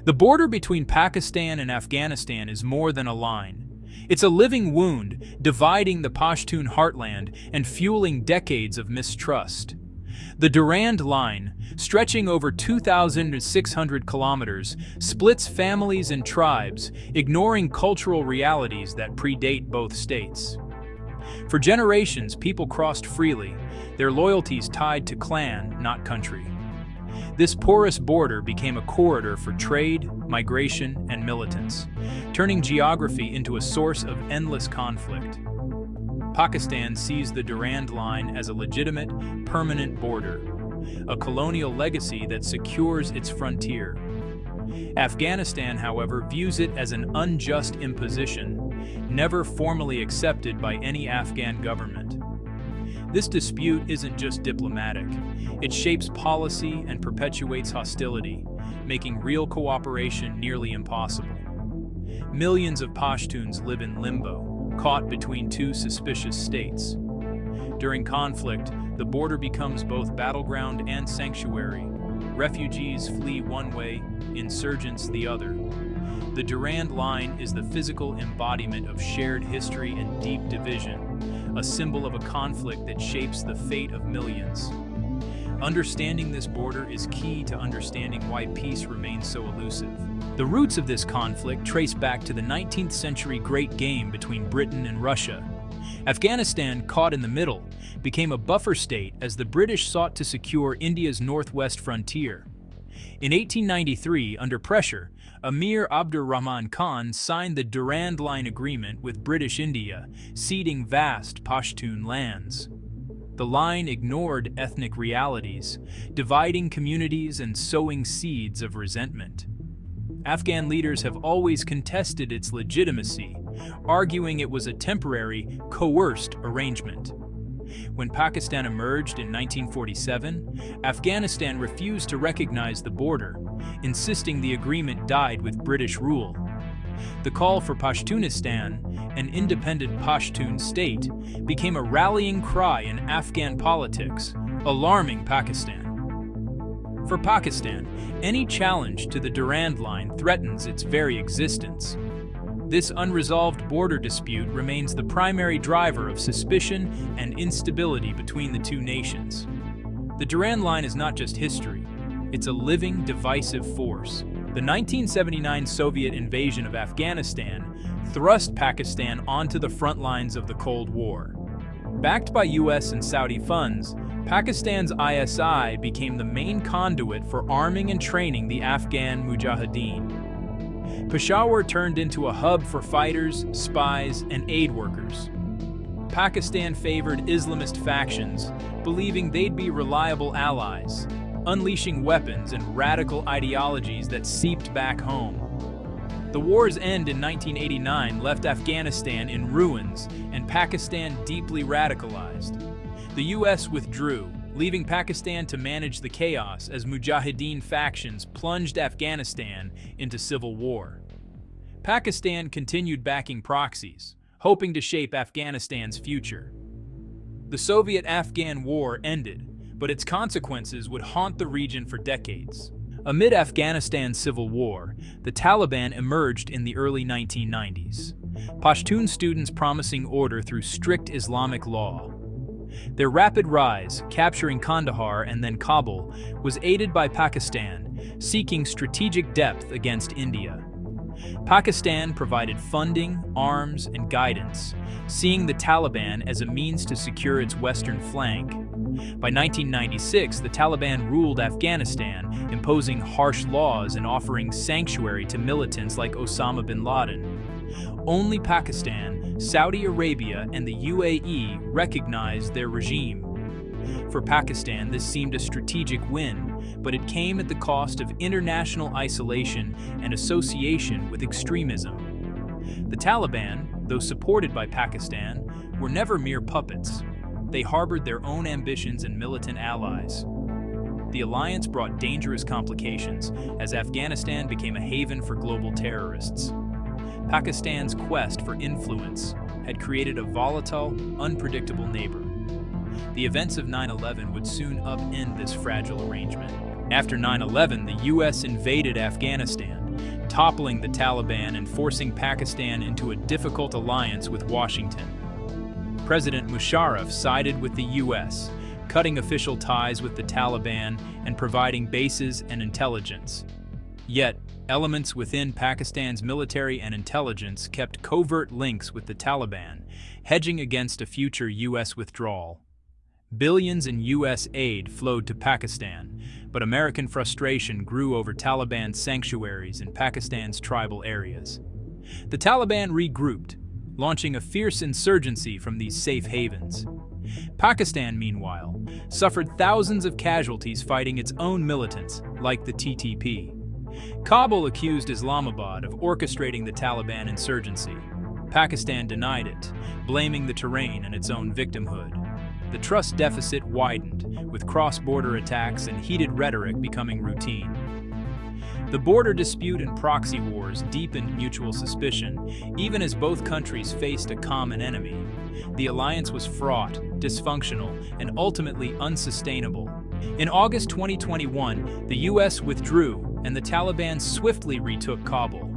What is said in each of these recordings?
The border between Pakistan and Afghanistan is more than a line. It's a living wound, dividing the Pashtun heartland and fueling decades of mistrust. The Durand Line, stretching over 2,600 kilometers, splits families and tribes, ignoring cultural realities that predate both states. For generations, people crossed freely, their loyalties tied to clan, not country. This porous border became a corridor for trade, migration, and militants, turning geography into a source of endless conflict. Pakistan sees the Durand Line as a legitimate, permanent border, a colonial legacy that secures its frontier. Afghanistan, however, views it as an unjust imposition, never formally accepted by any Afghan government. This dispute isn't just diplomatic. It shapes policy and perpetuates hostility, making real cooperation nearly impossible. Millions of Pashtuns live in limbo, caught between two suspicious states. During conflict, the border becomes both battleground and sanctuary. Refugees flee one way, insurgents the other. The Durand Line is the physical embodiment of shared history and deep division, a symbol of a conflict that shapes the fate of millions. Understanding this border is key to understanding why peace remains so elusive. The roots of this conflict trace back to the 19th century Great Game between Britain and Russia. Afghanistan, caught in the middle, became a buffer state as the British sought to secure India's northwest frontier. In 1893, under pressure, Amir Abdur-Rahman Khan signed the Durand Line Agreement with British India, ceding vast Pashtun lands. The line ignored ethnic realities, dividing communities and sowing seeds of resentment. Afghan leaders have always contested its legitimacy, arguing it was a temporary, coerced arrangement. When Pakistan emerged in 1947, Afghanistan refused to recognize the border, insisting the agreement died with British rule. The call for Pashtunistan, an independent Pashtun state, became a rallying cry in Afghan politics, alarming Pakistan. For Pakistan, any challenge to the Durand Line threatens its very existence. This unresolved border dispute remains the primary driver of suspicion and instability between the two nations. The Durand Line is not just history, it's a living, divisive force. The 1979 Soviet invasion of Afghanistan thrust Pakistan onto the front lines of the Cold War. Backed by US and Saudi funds, Pakistan's ISI became the main conduit for arming and training the Afghan Mujahideen. Peshawar turned into a hub for fighters, spies, and aid workers. Pakistan favored Islamist factions, believing they'd be reliable allies, unleashing weapons and radical ideologies that seeped back home. The war's end in 1989 left Afghanistan in ruins and Pakistan deeply radicalized. The US withdrew, leaving Pakistan to manage the chaos as Mujahideen factions plunged Afghanistan into civil war. Pakistan continued backing proxies, hoping to shape Afghanistan's future. The Soviet-Afghan War ended, but its consequences would haunt the region for decades. Amid Afghanistan's civil war, the Taliban emerged in the early 1990s. Pashtun students promising order through strict Islamic law. Their rapid rise, capturing Kandahar and then Kabul, was aided by Pakistan, seeking strategic depth against India. Pakistan provided funding, arms, and guidance, seeing the Taliban as a means to secure its western flank. By 1996, the Taliban ruled Afghanistan, imposing harsh laws and offering sanctuary to militants like Osama bin Laden. Only Pakistan, Saudi Arabia, and the UAE recognized their regime. For Pakistan, this seemed a strategic win, but it came at the cost of international isolation and association with extremism. The Taliban, though supported by Pakistan, were never mere puppets. They harbored their own ambitions and militant allies. The alliance brought dangerous complications as Afghanistan became a haven for global terrorists. Pakistan's quest for influence had created a volatile, unpredictable neighbor. The events of 9/11 would soon upend this fragile arrangement. After 9/11, the US invaded Afghanistan, toppling the Taliban and forcing Pakistan into a difficult alliance with Washington. President Musharraf sided with the U.S., cutting official ties with the Taliban and providing bases and intelligence. Yet, elements within Pakistan's military and intelligence kept covert links with the Taliban, hedging against a future U.S. withdrawal. Billions in U.S. aid flowed to Pakistan, but American frustration grew over Taliban sanctuaries in Pakistan's tribal areas. The Taliban regrouped, launching a fierce insurgency from these safe havens. Pakistan, meanwhile, suffered thousands of casualties fighting its own militants, like the TTP. Kabul accused Islamabad of orchestrating the Taliban insurgency. Pakistan denied it, blaming the terrain and its own victimhood. The trust deficit widened, with cross-border attacks and heated rhetoric becoming routine. The border dispute and proxy wars deepened mutual suspicion, even as both countries faced a common enemy. The alliance was fraught, dysfunctional, and ultimately unsustainable. In August 2021, the U.S. withdrew, and the Taliban swiftly retook Kabul.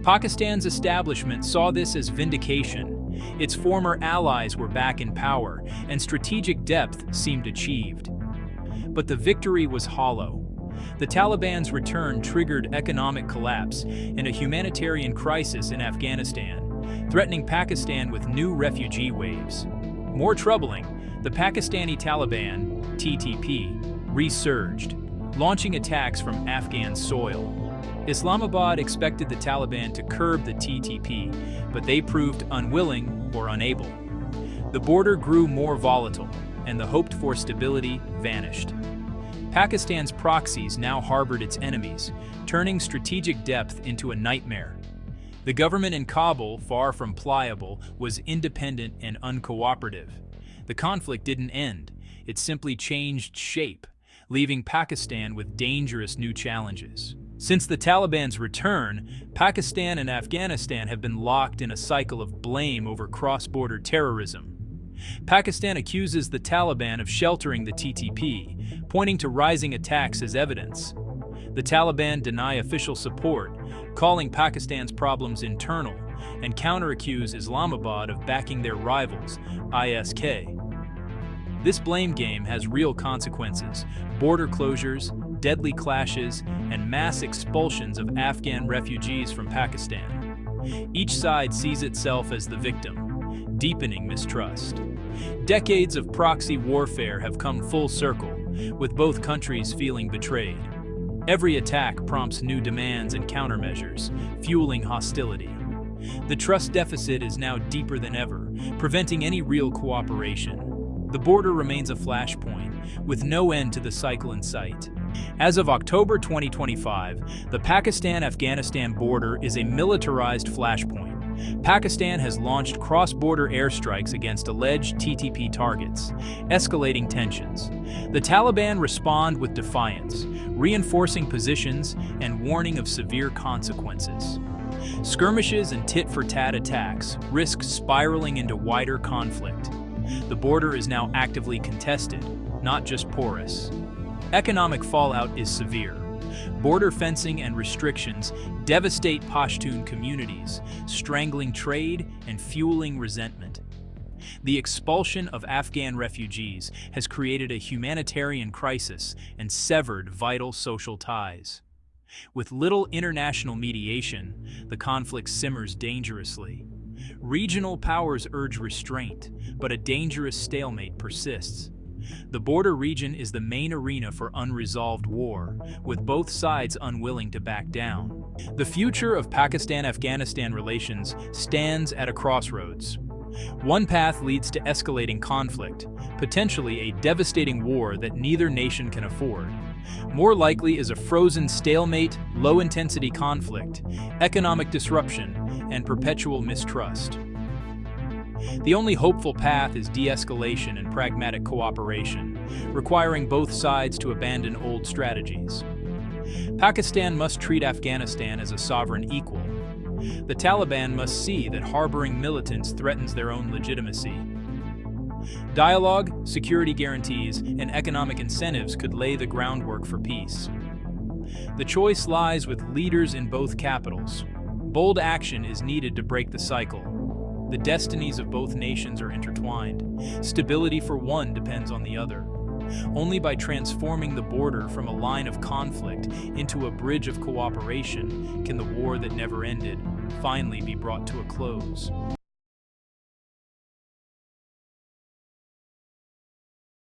Pakistan's establishment saw this as vindication. Its former allies were back in power, and strategic depth seemed achieved. But the victory was hollow. The Taliban's return triggered economic collapse and a humanitarian crisis in Afghanistan, threatening Pakistan with new refugee waves. More troubling, the Pakistani Taliban, TTP, resurged, launching attacks from Afghan soil. Islamabad expected the Taliban to curb the TTP, but they proved unwilling or unable. The border grew more volatile, and the hoped-for stability vanished. Pakistan's proxies now harbored its enemies, turning strategic depth into a nightmare. The government in Kabul, far from pliable, was independent and uncooperative. The conflict didn't end, it simply changed shape, leaving Pakistan with dangerous new challenges. Since the Taliban's return, Pakistan and Afghanistan have been locked in a cycle of blame over cross-border terrorism. Pakistan accuses the Taliban of sheltering the TTP, pointing to rising attacks as evidence. The Taliban deny official support, calling Pakistan's problems internal, and counter-accuse Islamabad of backing their rivals, ISK. This blame game has real consequences: border closures, deadly clashes, and mass expulsions of Afghan refugees from Pakistan. Each side sees itself as the victim, deepening mistrust. Decades of proxy warfare have come full circle, with both countries feeling betrayed. Every attack prompts new demands and countermeasures, fueling hostility. The trust deficit is now deeper than ever, preventing any real cooperation. The border remains a flashpoint, with no end to the cycle in sight. As of October 2025, the Pakistan-Afghanistan border is a militarized flashpoint. Pakistan has launched cross-border airstrikes against alleged TTP targets, escalating tensions. The Taliban respond with defiance, reinforcing positions and warning of severe consequences. Skirmishes and tit-for-tat attacks risk spiraling into wider conflict. The border is now actively contested, not just porous. Economic fallout is severe. Border fencing and restrictions devastate Pashtun communities, strangling trade and fueling resentment. The expulsion of Afghan refugees has created a humanitarian crisis and severed vital social ties. With little international mediation, the conflict simmers dangerously. Regional powers urge restraint, but a dangerous stalemate persists. The border region is the main arena for unresolved war, with both sides unwilling to back down. The future of Pakistan-Afghanistan relations stands at a crossroads. One path leads to escalating conflict, potentially a devastating war that neither nation can afford. More likely is a frozen stalemate, low-intensity conflict, economic disruption, and perpetual mistrust. The only hopeful path is de-escalation and pragmatic cooperation, requiring both sides to abandon old strategies. Pakistan must treat Afghanistan as a sovereign equal. The Taliban must see that harboring militants threatens their own legitimacy. Dialogue, security guarantees, and economic incentives could lay the groundwork for peace. The choice lies with leaders in both capitals. Bold action is needed to break the cycle. The destinies of both nations are intertwined. Stability for one depends on the other. Only by transforming the border from a line of conflict into a bridge of cooperation can the war that never ended finally be brought to a close.